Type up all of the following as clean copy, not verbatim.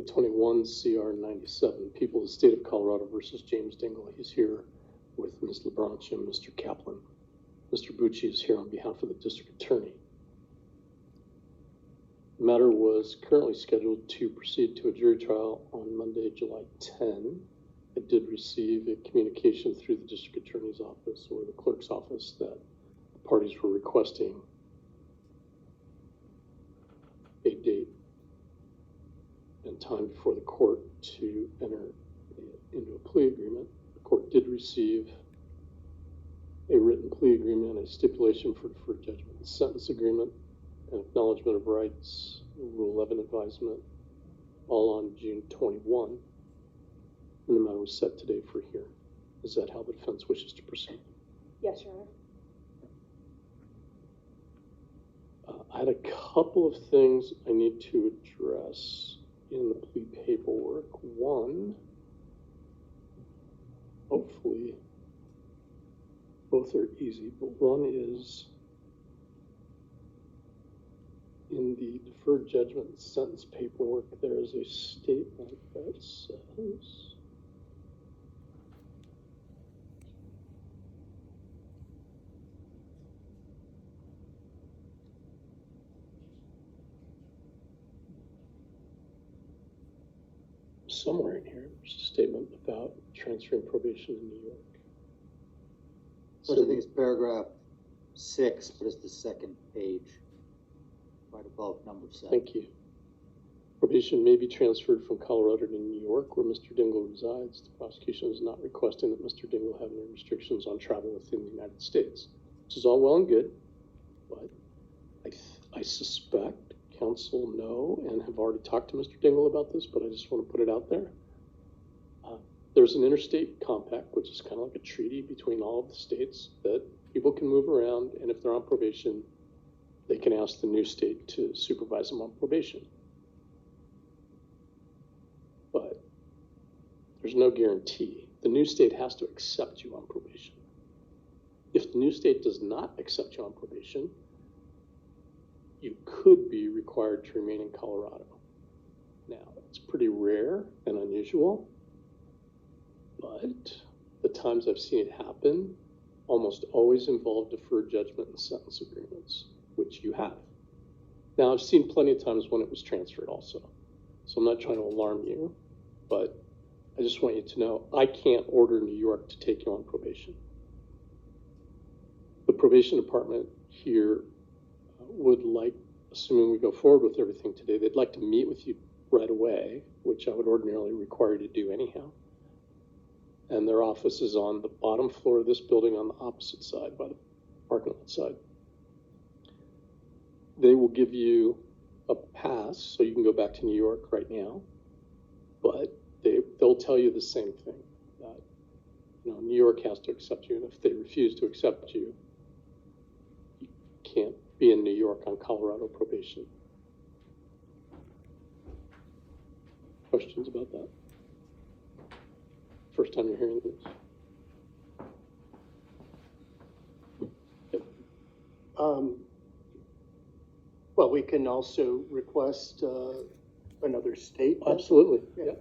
21 CR 97, people of the state of Colorado versus James Dingell. He's here with Ms. LeBranch and Mr. Kaplan. Mr. Bucci is here on behalf of the district attorney. The matter was currently scheduled to proceed to a jury trial on Monday, July 10. I did receive a communication through the district attorney's office or the clerk's office that the parties were requesting a date and time before the court to enter into a plea agreement. The court did receive a written plea agreement, a stipulation for deferred judgment and sentence agreement, an acknowledgement of rights, Rule 11 advisement, all on June 21. And the matter was set today for hearing. Is that how the defense wishes to proceed? Yes, Your Honor. I had a couple of things I need to address in the plea paperwork. One, hopefully both are easy, but one is in the deferred judgment and sentence paperwork, there is a statement that says, somewhere in here, there's a statement about transferring probation in New York. So I think it's paragraph 6, but it's the second page, right above number 7. Thank you. Probation may be transferred from Colorado to New York, where Mr. Dingell resides. The prosecution is not requesting that Mr. Dingell have any restrictions on travel within the United States. This is all well and good, but I suspect counsel know and have already talked to Mr. Dingell about this, but I just want to put it out there. There's an interstate compact, which is kind of like a treaty between all of the states that people can move around, and if they're on probation, they can ask the new state to supervise them on probation. But there's no guarantee. The new state has to accept you on probation. If the new state does not accept you on probation, you could be required to remain in Colorado. Now, it's pretty rare and unusual, but the times I've seen it happen almost always involve deferred judgment and sentence agreements, which you have. Now, I've seen plenty of times when it was transferred also, so I'm not trying to alarm you, but I just want you to know I can't order New York to take you on probation. The probation department here would like, assuming we go forward with everything today, they'd like to meet with you right away, which I would ordinarily require you to do anyhow. And their office is on the bottom floor of this building on the opposite side, by the parking lot side. They will give you a pass so you can go back to New York right now, but they'll tell you the same thing, that New York has to accept you, and if they refuse to accept you, you can't be in New York on Colorado probation. Questions about that? First time you're hearing this? Yep. Well, we can also request another state. Absolutely. Yeah.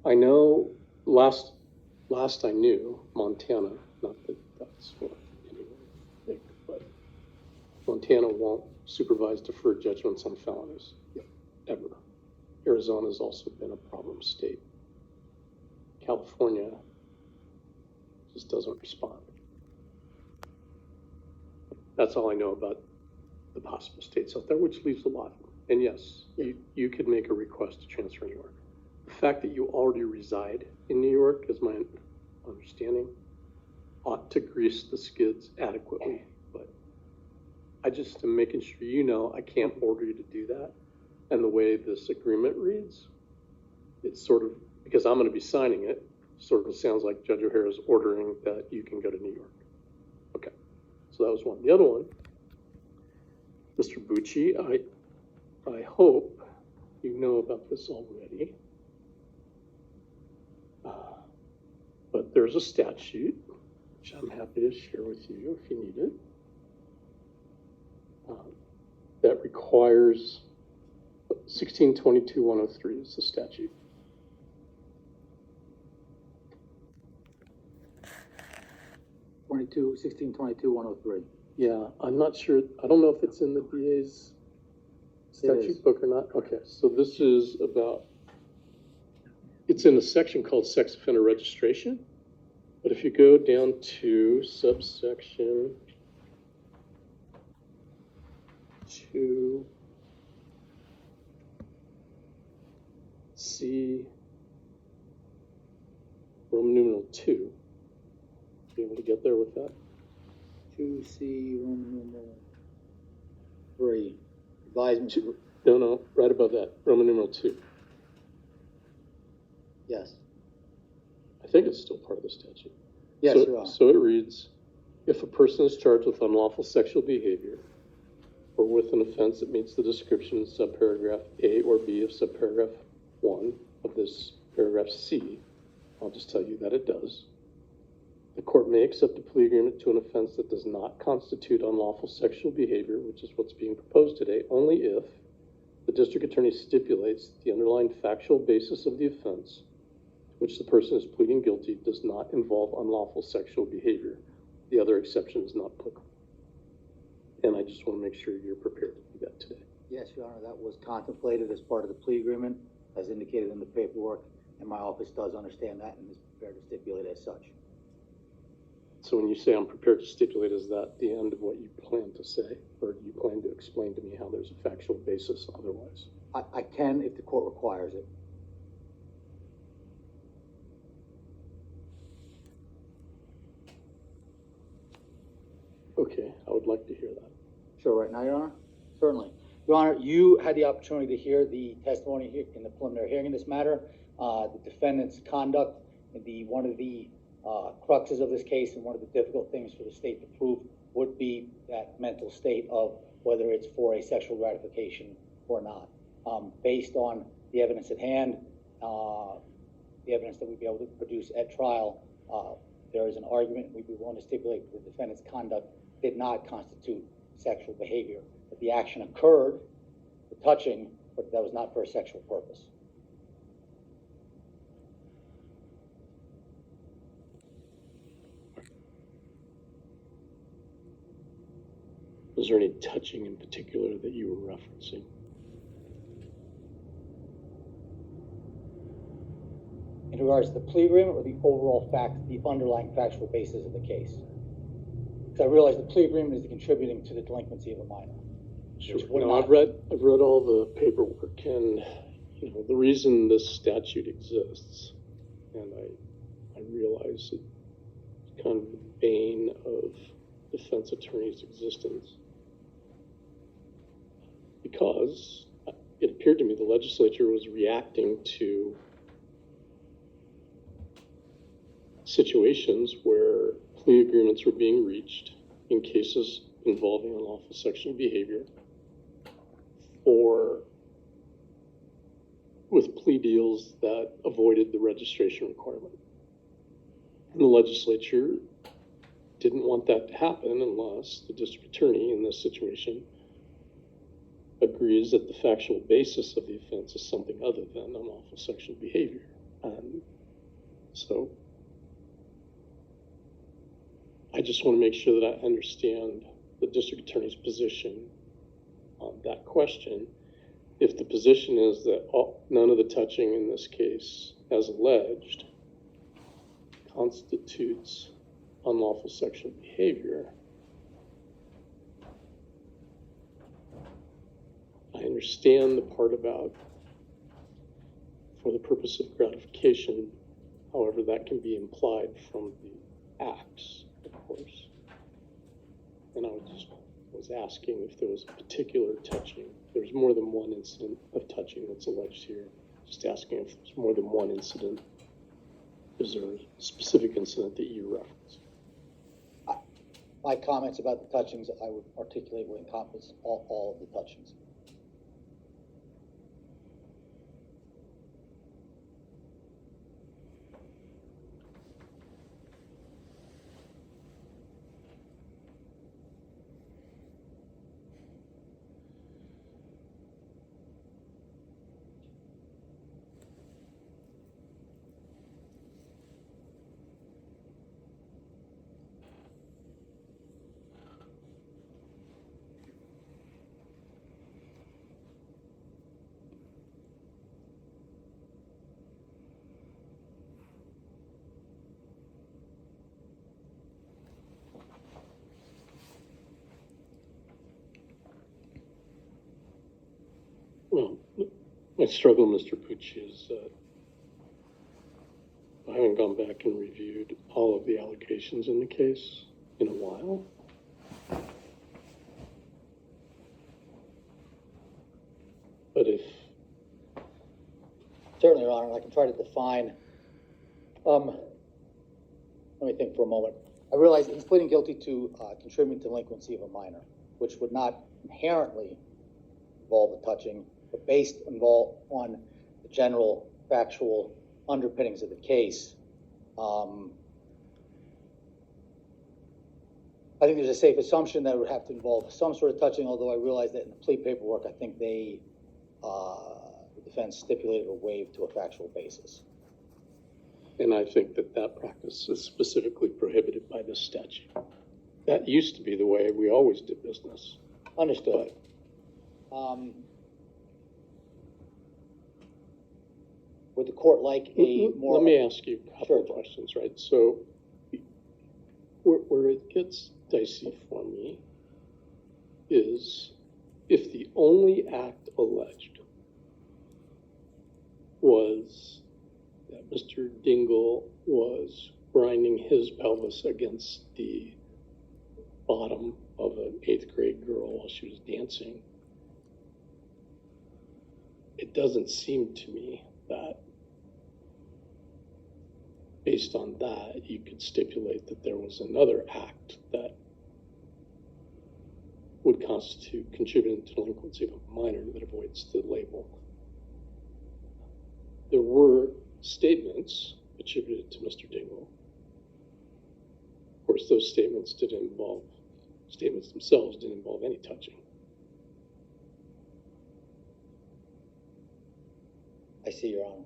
I know last I knew, Montana, not that that's what anyone would think, but Montana won't supervise deferred judgments on felonies, ever. Arizona's also been a problem state. California just doesn't respond. That's all I know about the possible states out there, which leaves a lot. And yes, you could make a request to transfer New York. The fact that you already reside in New York, is my understanding, ought to grease the skids adequately. But I just am making sure you know I can't order you to do that. And the way this agreement reads, it's sort of, because I'm going to be signing it, sort of sounds like Judge O'Hara is ordering that you can go to New York. Okay, so that was one. The other one, Mr. Bucci, I hope you know about this already. But there's a statute, which I'm happy to share with you if you need it, that requires 1622-103 is the statute. 1622-103. Yeah, I'm not sure, I don't know if it's in the DA's is. statute book or not. Okay, so this is about, it's in a section called sex offender registration. But if you go down to subsection 2C, Roman numeral 2, be able to get there with that? 2C, Roman numeral 3. Advisement. No, right above that, Roman numeral 2. Yes. I think it's still part of the statute. Yes, so, Your Honor. So it reads, if a person is charged with unlawful sexual behavior or with an offense that meets the description in subparagraph A or B of subparagraph 1 of this paragraph C, I'll just tell you that it does. The court may accept a plea agreement to an offense that does not constitute unlawful sexual behavior, which is what's being proposed today, only if the district attorney stipulates the underlying factual basis of the offense, which the person is pleading guilty, does not involve unlawful sexual behavior. The other exception is not applicable. And I just want to make sure you're prepared to do that today. Yes, Your Honor, that was contemplated as part of the plea agreement, as indicated in the paperwork, and my office does understand that and is prepared to stipulate as such. So when you say I'm prepared to stipulate, is that the end of what you plan to say? Or do you plan to explain to me how there's a factual basis otherwise? I can if the court requires it. Okay, I would like to hear that. Sure, right now, Your Honor? Certainly. Your Honor, you had the opportunity to hear the testimony here in the preliminary hearing in this matter. The defendant's conduct, one of the cruxes of this case and one of the difficult things for the state to prove would be that mental state of whether it's for a sexual gratification or not. Based on the evidence at hand, the evidence that we'd be able to produce at trial, there is an argument we'd be willing to stipulate that the defendant's conduct did not constitute sexual behavior, that the action occurred, the touching, but that was not for a sexual purpose. Was there any touching in particular that you were referencing? In regards to the plea agreement or the overall fact, the underlying factual basis of the case? Because I realize the plea agreement is contributing to the delinquency of a minor. Sure. No, I've read all the paperwork, and the reason this statute exists, and I realize it's kind of the bane of defense attorneys' existence, because it appeared to me the legislature was reacting to situations where plea agreements were being reached in cases involving unlawful sexual behavior, or with plea deals that avoided the registration requirement. And the legislature didn't want that to happen unless the district attorney in this situation agrees that the factual basis of the offense is something other than unlawful sexual behavior. So I just want to make sure that I understand the district attorney's position on that question. If the position is that none of the touching in this case, as alleged, constitutes unlawful sexual behavior, I understand the part about for the purpose of gratification. However, that can be implied from the acts, of course. And I was asking if there was a particular touching. There's more than one incident of touching that's alleged here. Just asking if there's more than one incident. Is there a specific incident that you referenced? My comments about the touchings, I would articulate would encompass all of the touchings. My struggle, Mr. Pucci, is that I haven't gone back and reviewed all of the allegations in the case in a while. But if, Certainly, Your Honor, I can try to define, let me think for a moment. I realize he's pleading guilty to contributing to delinquency of a minor, which would not inherently involve a touching, but based on the general factual underpinnings of the case. I think there's a safe assumption that it would have to involve some sort of touching, although I realize that in the plea paperwork, I think the defense stipulated a waive to a factual basis. and I think that that practice is specifically prohibited by this statute. That used to be the way we always did business. Understood. Would the court like a more? Let me ask you a couple of Sure. questions, right? So where it gets dicey for me is if the only act alleged was that Mr. Dingle was grinding his pelvis against the bottom of an 8th grade girl while she was dancing, it doesn't seem to me that based on that, you could stipulate that there was another act that would constitute contributing to delinquency of a minor that avoids the label. There were statements attributed to Mr. Dingle. Of course, those statements themselves didn't involve any touching. I see, Your Honor.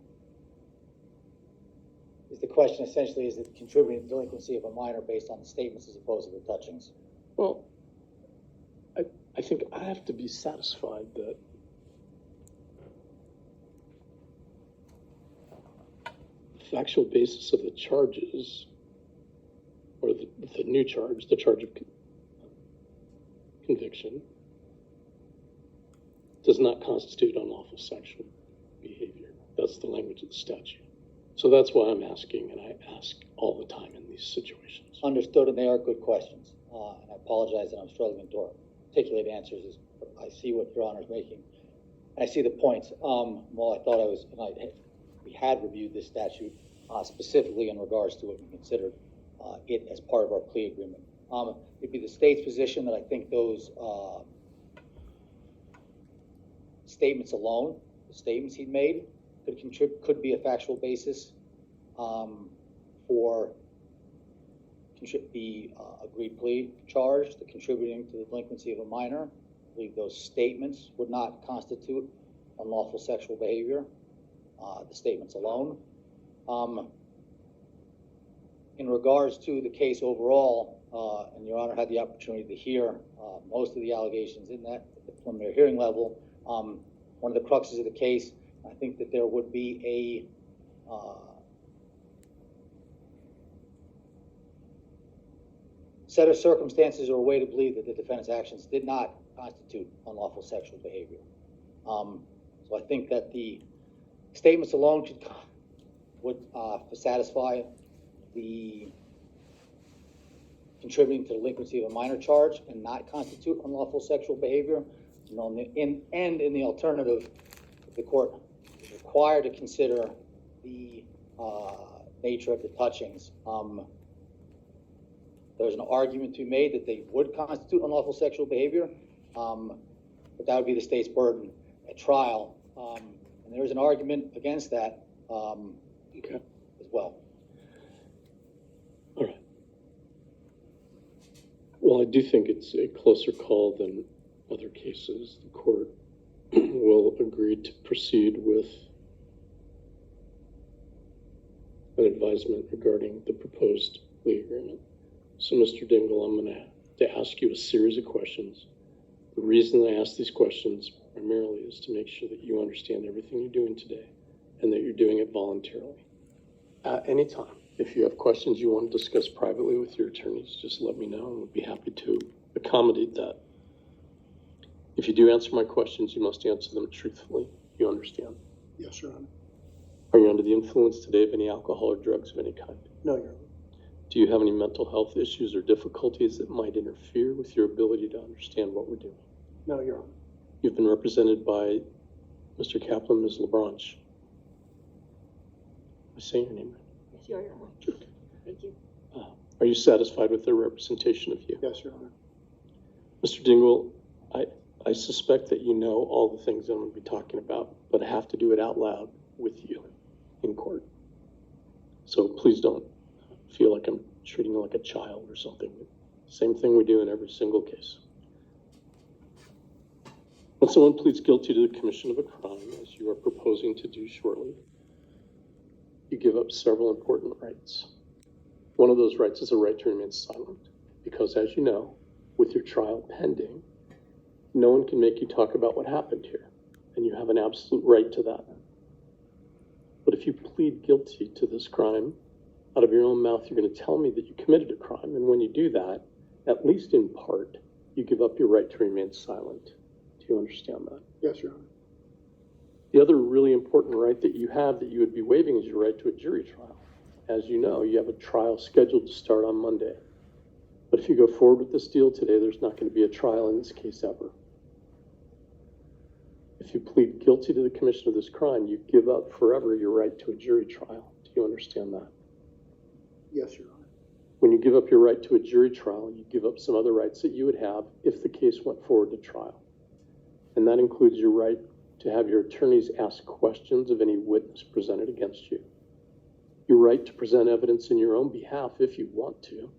Is the question essentially, is it contributing to delinquency of a minor based on the statements as opposed to the touchings? Well, I think I have to be satisfied that the factual basis of the charges, or the new charge, the charge of conviction, does not constitute unlawful sexual behavior. That's the language of the statute. So that's why I'm asking, and I ask all the time in these situations. Understood, and they are good questions. And I apologize that I'm struggling to articulate answers. I see what Your Honor is making, and I see the points. Well, I thought we had reviewed this statute specifically in regards to it and considered it as part of our plea agreement. It'd be the state's position that I think those statements alone, the statements he'd made, could be a factual basis for the agreed plea charge, the contributing to the delinquency of a minor. I believe those statements would not constitute unlawful sexual behavior, the statements alone. In regards to the case overall, and Your Honor had the opportunity to hear most of the allegations in that at the preliminary hearing level, one of the cruxes of the case, I think that there would be a set of circumstances or a way to believe that the defendant's actions did not constitute unlawful sexual behavior. So I think that the statements alone would satisfy the contributing to delinquency of a minor charge and not constitute unlawful sexual behavior. And in the alternative, the court is required to consider the nature of the touchings. There's an argument to be made that they would constitute unlawful sexual behavior, but that would be the state's burden at trial. And there is an argument against that as well. All right. Well, I do think it's a closer call than other cases. The court will agree to proceed with an advisement regarding the proposed plea agreement. So, Mr. Dingle, I'm going to ask you a series of questions. The reason I ask these questions primarily is to make sure that you understand everything you're doing today and that you're doing it voluntarily. At any time, if you have questions you want to discuss privately with your attorneys, just let me know and we'll be happy to accommodate that. If you do answer my questions, you must answer them truthfully. You understand? Yes, Your Honor. Are you under the influence today of any alcohol or drugs of any kind? No, Your Honor. Do you have any mental health issues or difficulties that might interfere with your ability to understand what we're doing? No, Your Honor. You've been represented by Mr. Kaplan, Ms. LaBranche. Am I saying your name right? Yes, you are, Your Honor. Thank you. Are you satisfied with their representation of you? Yes, Your Honor. Mr. Dingle, I suspect that you know all the things I'm going to be talking about, but I have to do it out loud with you in court. So please don't feel like I'm treating you like a child or something. Same thing we do in every single case. When someone pleads guilty to the commission of a crime, as you are proposing to do shortly, you give up several important rights. One of those rights is a right to remain silent, because as you know, with your trial pending, no one can make you talk about what happened here, and you have an absolute right to that. But if you plead guilty to this crime, out of your own mouth, you're going to tell me that you committed a crime, and when you do that, at least in part, you give up your right to remain silent. Do you understand that? Yes, Your Honor. The other really important right that you have that you would be waiving is your right to a jury trial. As you know, you have a trial scheduled to start on Monday. But if you go forward with this deal today, there's not going to be a trial in this case ever. If you plead guilty to the commission of this crime, you give up forever your right to a jury trial. Do you understand that? Yes, Your Honor. When you give up your right to a jury trial, you give up some other rights that you would have if the case went forward to trial. And that includes your right to have your attorneys ask questions of any witness presented against you. Your right to present evidence in your own behalf if you want to.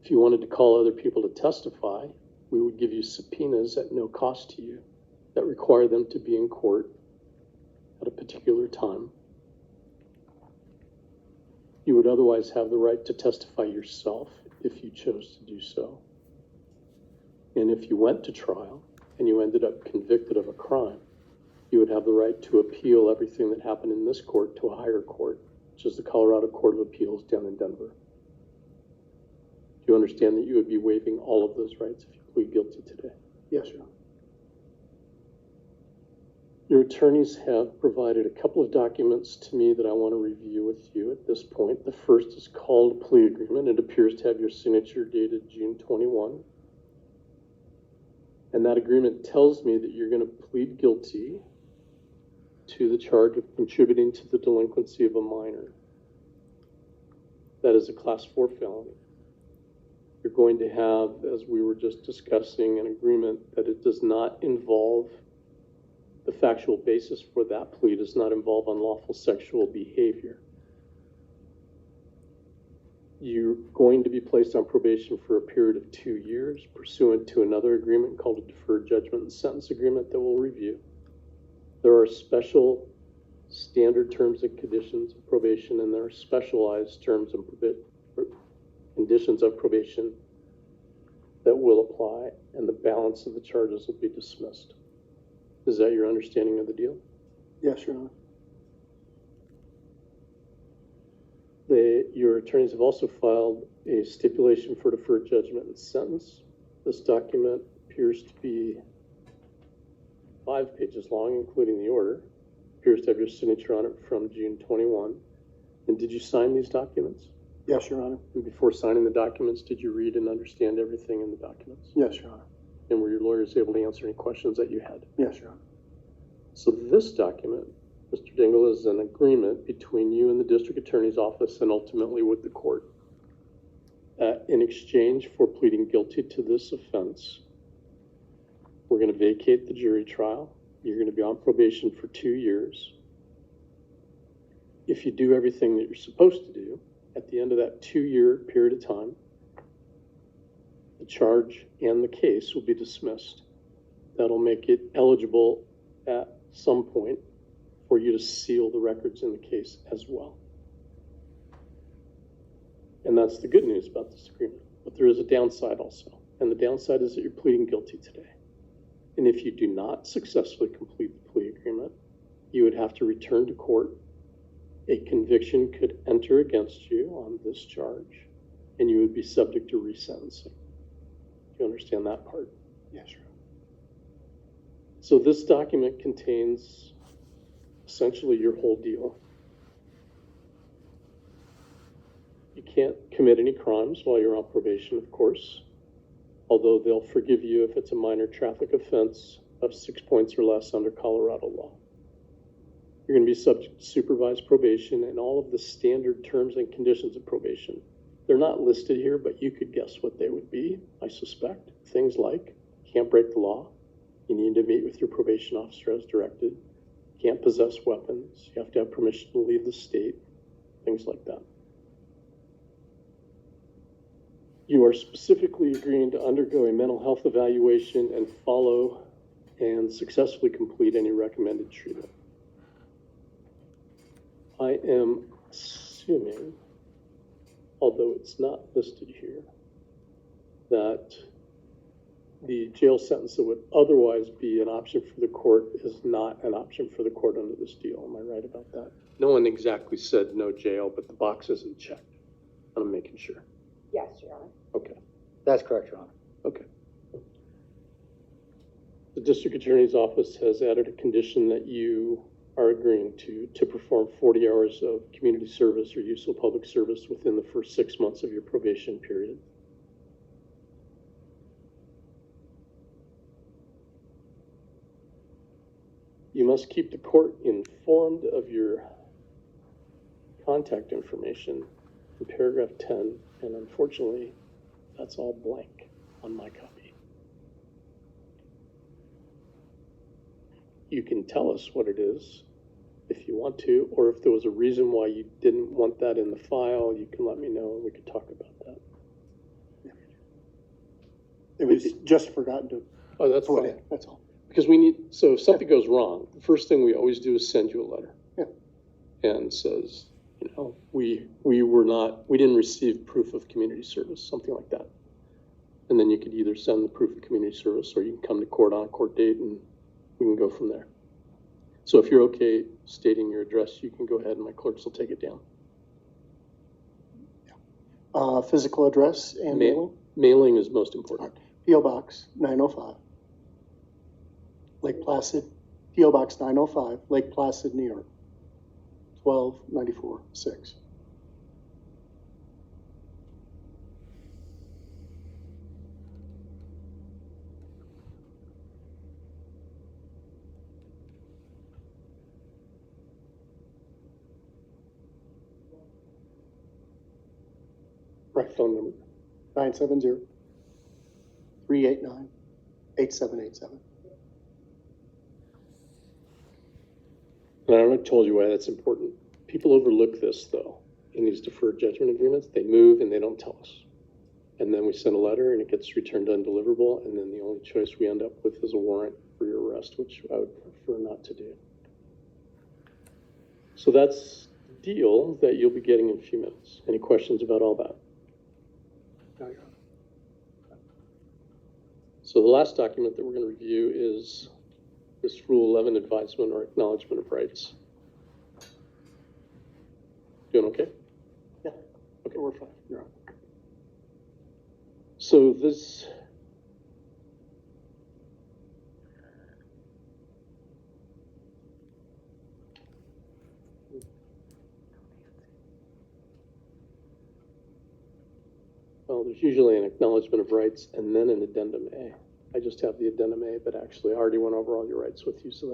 If you wanted to call other people to testify, we would give you subpoenas at no cost to you that require them to be in court at a particular time. You would otherwise have the right to testify yourself if you chose to do so. And if you went to trial and you ended up convicted of a crime, you would have the right to appeal everything that happened in this court to a higher court, which is the Colorado Court of Appeals down in Denver. Do you understand that you would be waiving all of those rights if you plead guilty today? Yes, Your Honor. Your attorneys have provided a couple of documents to me that I want to review with you at this point. The first is called a plea agreement. It appears to have your signature dated June 21. And that agreement tells me that you're going to plead guilty to the charge of contributing to the delinquency of a minor. That is a Class 4 felony. You're going to have, as we were just discussing, an agreement that it does not involve, the factual basis for that plea does not involve unlawful sexual behavior. You're going to be placed on probation for a period of 2 years pursuant to another agreement called a deferred judgment and sentence agreement that we'll review. There are special standard terms and conditions of probation, and there are specialized terms and conditions of probation that will apply, and the balance of the charges will be dismissed. Is that your understanding of the deal? Yes, Your Honor. Your attorneys have also filed a stipulation for deferred judgment and sentence. This document appears to be 5 pages long, including the order. Appears to have your signature on it from June 21. And did you sign these documents? Yes, Your Honor. And before signing the documents, did you read and understand everything in the documents? Yes, Your Honor. And were your lawyers able to answer any questions that you had? Yes, Your Honor. So this document, Mr. Dingle, is an agreement between you and the district attorney's office and ultimately with the court. In exchange for pleading guilty to this offense, we're going to vacate the jury trial. You're going to be on probation for 2 years. If you do everything that you're supposed to do, at the end of that 2-year period of time, the charge and the case will be dismissed. That'll make it eligible at some point for you to seal the records in the case as well. And that's the good news about this agreement. But there is a downside also. And the downside is that you're pleading guilty today. And if you do not successfully complete the plea agreement, you would have to return to court. A conviction could enter against you on this charge, and you would be subject to resentencing. Do you understand that part? Yes, Your Honor. So this document contains a essentially your whole deal. You can't commit any crimes while you're on probation, of course, although they'll forgive you if it's a minor traffic offense of 6 points or less under Colorado law. You're going to be subject to supervised probation and all of the standard terms and conditions of probation. They're not listed here, but you could guess what they would be, I suspect. Things like, can't break the law, you need to meet with your probation officer as directed, can't possess weapons, you have to have permission to leave the state, things like that. You are specifically agreeing to undergo a mental health evaluation and follow and successfully complete any recommended treatment. I am assuming, although it's not listed here, that the jail sentence that would otherwise be an option for the court is not an option for the court under this deal. Am I right about that? No one exactly said no jail, but the box isn't checked. I'm making sure. Yes, Your Honor. Okay. That's correct, Your Honor. Okay. The district attorney's office has added a condition that you are agreeing to perform 40 hours of community service or useful public service within the first 6 months of your probation period. You must keep the court informed of your contact information in paragraph 10, and unfortunately, that's all blank on my copy. You can tell us what it is if you want to, or if there was a reason why you didn't want that in the file, you can let me know and we could talk about that. It was just forgotten to Oh, that's put fine. in, that's all. Because we need, so if something goes wrong, the first thing we always do is send you a letter. Yeah. And says, you know, we didn't receive proof of community service, something like that. And then you could either send the proof of community service or you can come to court on a court date and we can go from there. So if you're okay stating your address, you can go ahead and my clerks will take it down. Physical address and mailing. Mailing is most important. P.O. Box 905, Lake Placid. P.O. Box 905, Lake Placid, New York. 12946. Right phone number. 970-389-8787. And I already told you why that's important. People overlook this, though, in these deferred judgment agreements. They move and they don't tell us. And then we send a letter and it gets returned undeliverable, and then the only choice we end up with is a warrant for your arrest, which I would prefer not to do. So that's the deal that you'll be getting in a few minutes. Any questions about all that? So the last document that we're going to review is this Rule 11 advisement or acknowledgement of rights. Doing okay? Yeah. Okay. We're fine. You're on. So this well, there's usually an acknowledgement of rights and then an addendum A. I just have the addendum A, but actually I already went over all your rights with you, so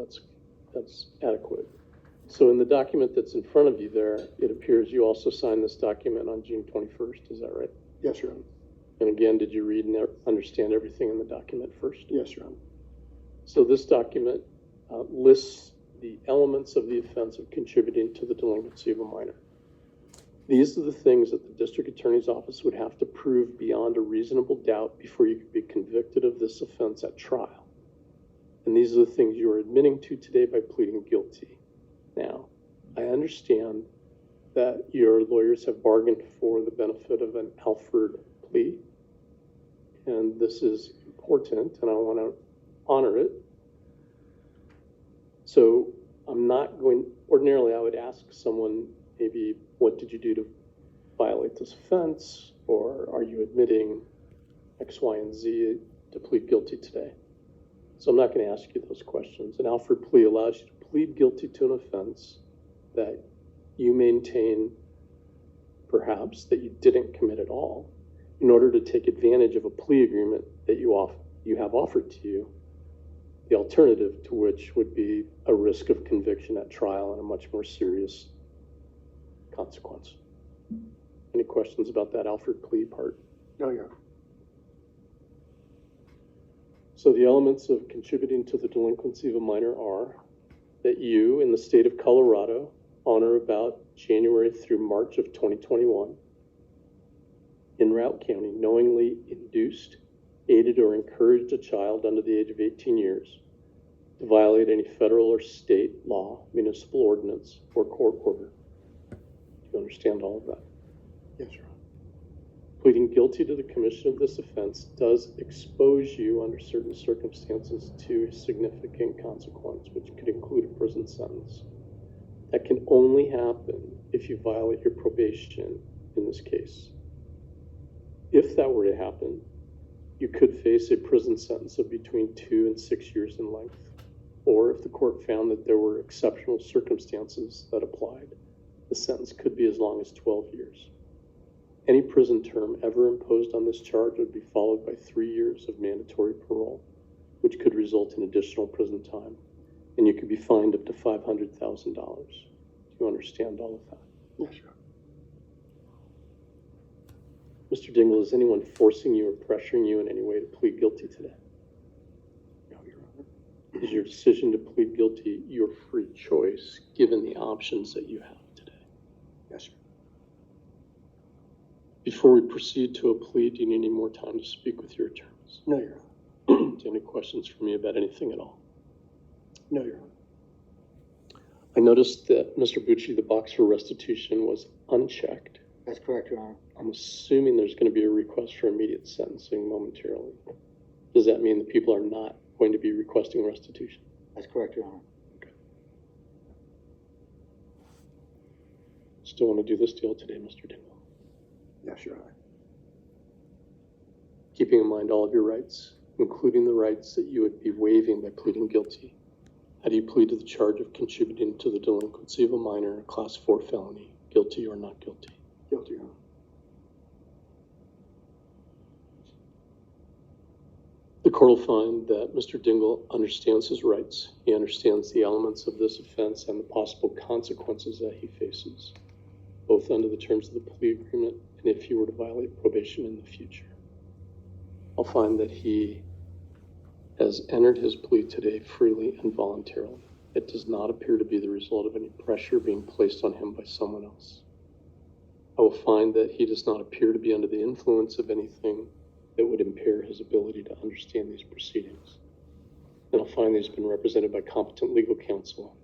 that's adequate. So in the document that's in front of you there, it appears you also signed this document on June 21st. Is that right? Yes, Your Honor. And again, did you read and understand everything in the document first? Yes, Your Honor. So this document lists the elements of the offense of contributing to the delinquency of a minor. These are the things that the district attorney's office would have to prove beyond a reasonable doubt before you could be convicted of this offense at trial. And these are the things you are admitting to today by pleading guilty. Now, I understand that your lawyers have bargained for the benefit of an Alford plea, and this is important, and I want to honor it. So I'm not going, ordinarily I would ask someone, maybe, what did you do to violate this offense? Or are you admitting X, Y, and Z to plead guilty today? So I'm not going to ask you those questions. An Alford plea allows you to plead guilty to an offense that you maintain perhaps that you didn't commit at all in order to take advantage of a plea agreement that you have offered to you, the alternative to which would be a risk of conviction at trial and a much more serious consequence. Any questions about that Alford plea part? No, Your Honor. So the elements of contributing to the delinquency of a minor are that you, in the state of Colorado, on or about January through March of 2021, in Routt County, knowingly induced, aided, or encouraged a child under the age of 18 years to violate any federal or state law, municipal ordinance, or court order. Do you understand all of that? Yes, Your Honor. Pleading guilty to the commission of this offense does expose you under certain circumstances to a significant consequence, which could include a prison sentence. That can only happen if you violate your probation in this case. If that were to happen, you could face a prison sentence of between 2 and 6 years in length. Or if the court found that there were exceptional circumstances that applied, the sentence could be as long as 12 years. Any prison term ever imposed on this charge would be followed by 3 years of mandatory parole, which could result in additional prison time, and you could be fined up to $500,000. Do you understand all of that? Yes, Your Honor. Mr. Dingle, is anyone forcing you or pressuring you in any way to plead guilty today? No, Your Honor. Is your decision to plead guilty your free choice, given the options that you have today? Yes, Your Honor. Before we proceed to a plea, do you need any more time to speak with your attorneys? No, Your Honor. Do you have any questions for me about anything at all? No, Your Honor. I noticed that Mr. Bucci, the box for restitution was unchecked. That's correct, Your Honor. I'm assuming there's going to be a request for immediate sentencing momentarily. Does that mean that people are not going to be requesting restitution? That's correct, Your Honor. Still want to do this deal today, Mr. Dingle? Yes, Your Honor. Keeping in mind all of your rights, including the rights that you would be waiving by pleading guilty. How do you plead to the charge of contributing to the delinquency of a minor, a class 4 felony, guilty or not guilty? Guilty, Your Honor. The court will find that Mr. Dingle understands his rights. He understands the elements of this offense and the possible consequences that he faces, both under the terms of the plea agreement and if he were to violate probation in the future. I'll find that he has entered his plea today freely and voluntarily. It does not appear to be the result of any pressure being placed on him by someone else. I will find that he does not appear to be under the influence of anything that would impair his ability to understand these proceedings. And I'll find that he's been represented by competent legal counsel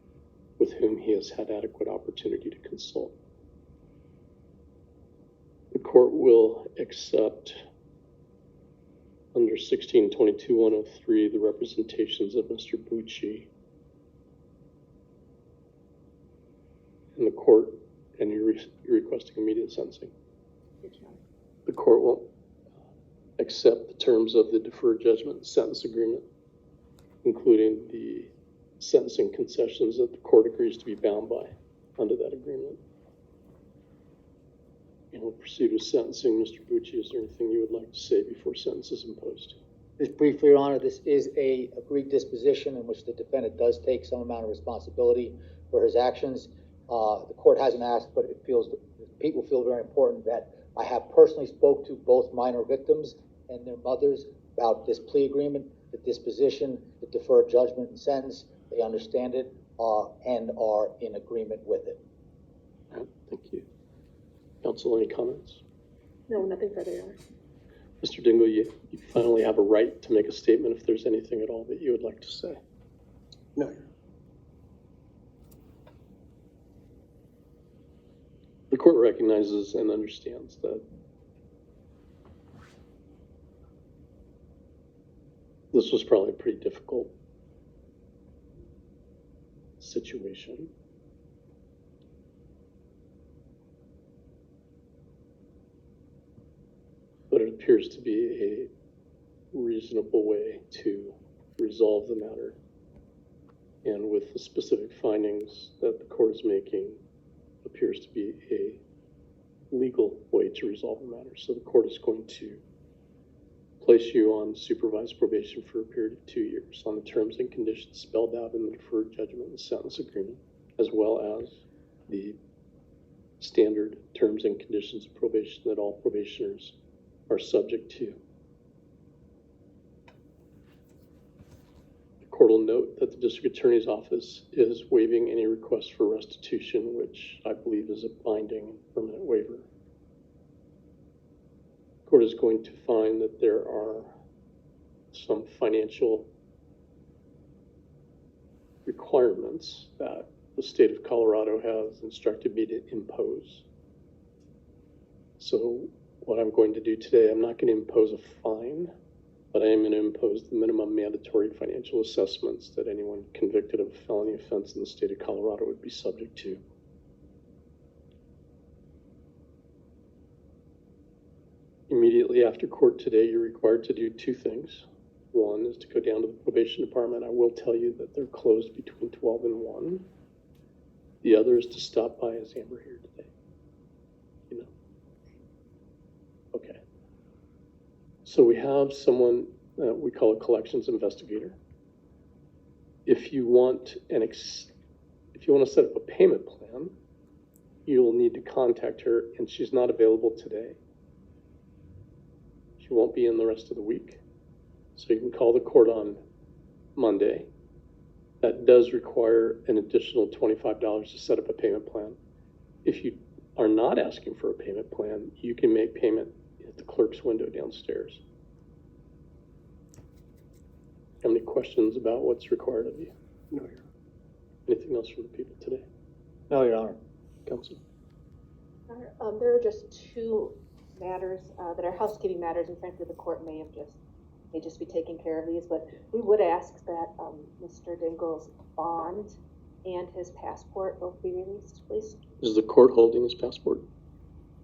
with whom he has had adequate opportunity to consult. The court will accept under 1622-103 the representations of Mr. Bucci in the court, and you're requesting immediate sentencing. The court will accept the terms of the deferred judgment sentence agreement, including the sentencing concessions that the court agrees to be bound by under that agreement. And we'll proceed with sentencing. Mr. Bucci, is there anything you would like to say before sentence is imposed? Just briefly, Your Honor, this is a agreed disposition in which the defendant does take some amount of responsibility for his actions. The court hasn't asked, but people feel very important that I have personally spoke to both minor victims and their mothers about this plea agreement, the disposition, the deferred judgment and sentence. They understand it and are in agreement with it. All right, thank you. Counsel, any comments? No, nothing further, Your Honor. Mr. Dingle, you finally have a right to make a statement if there's anything at all that you would like to say. No, Your Honor. The court recognizes and understands that this was probably a pretty difficult situation. But it appears to be a reasonable way to resolve the matter. and with the specific findings that the court is making, appears to be a legal way to resolve the matter. So the court is going to place you on supervised probation for a period of 2 years on the terms and conditions spelled out in the deferred judgment and sentence agreement, as well as the standard terms and conditions of probation that all probationers are subject to. The court will note that the district attorney's office is waiving any request for restitution, which I believe is a binding and permanent waiver. The court is going to find that there are some financial requirements that the state of Colorado has instructed me to impose. So what I'm going to do today, I'm not going to impose a fine, but I am going to impose the minimum mandatory financial assessments that anyone convicted of a felony offense in the state of Colorado would be subject to. Immediately after court today, you're required to do 2 things. One is to go down to the probation department. I will tell you that they're closed between 12 and 1. The other is to stop by as Amber here today. You know. Okay. So we have someone we call a collections investigator. If you want if you want to set up a payment plan, you'll need to contact her, and she's not available today. She won't be in the rest of the week. So you can call the court on Monday. That does require an additional $25 to set up a payment plan. If you are not asking for a payment plan, you can make payment at the clerk's window downstairs. Have any questions about what's required of you? No, Your Anything else from the people today? No, Your Honor. Counsel? There are just 2 matters that are housekeeping matters, and frankly, the court may just be taking care of these, but we would ask that Mr. Dingle's bond and his passport both be released, please. Is the court holding his passport?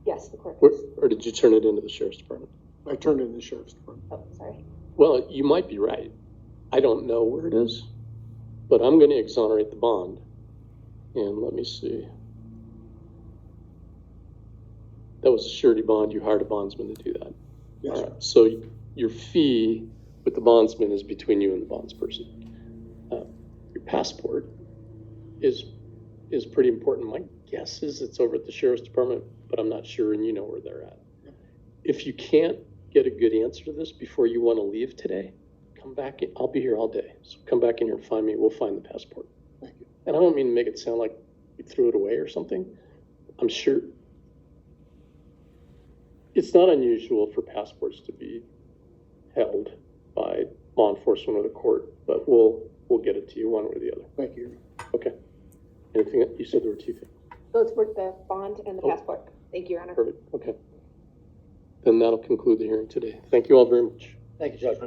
Yes, the court. Or did you turn it into the sheriff's department? I turned it in the sheriff's department. Oh, sorry. Well, you might be right. I don't know where it is, but I'm going to exonerate the bond. And let me see. That was a surety bond. You hired a bondsman to do that. Yes, All right. So your fee with the bondsman is between you and the bondsperson. Your passport is pretty important. My guess is it's over at the sheriff's department, but I'm not sure, and you know where they're at. If you can't get a good answer to this before you want to leave today, come back in. I'll be here all day. So come back in here and find me. We'll find the passport. Thank you. And I don't mean to make it sound like we threw it away or something. I'm sure it's not unusual for passports to be held by law enforcement or the court, but we'll get it to you one way or the other. Thank you. Okay. Anything you said there were 2 things. Those were the bond and the Oh. passport. Thank you, Your Honor. Perfect. Okay. Then that'll conclude the hearing today. Thank you all very much. Thank you, Judge.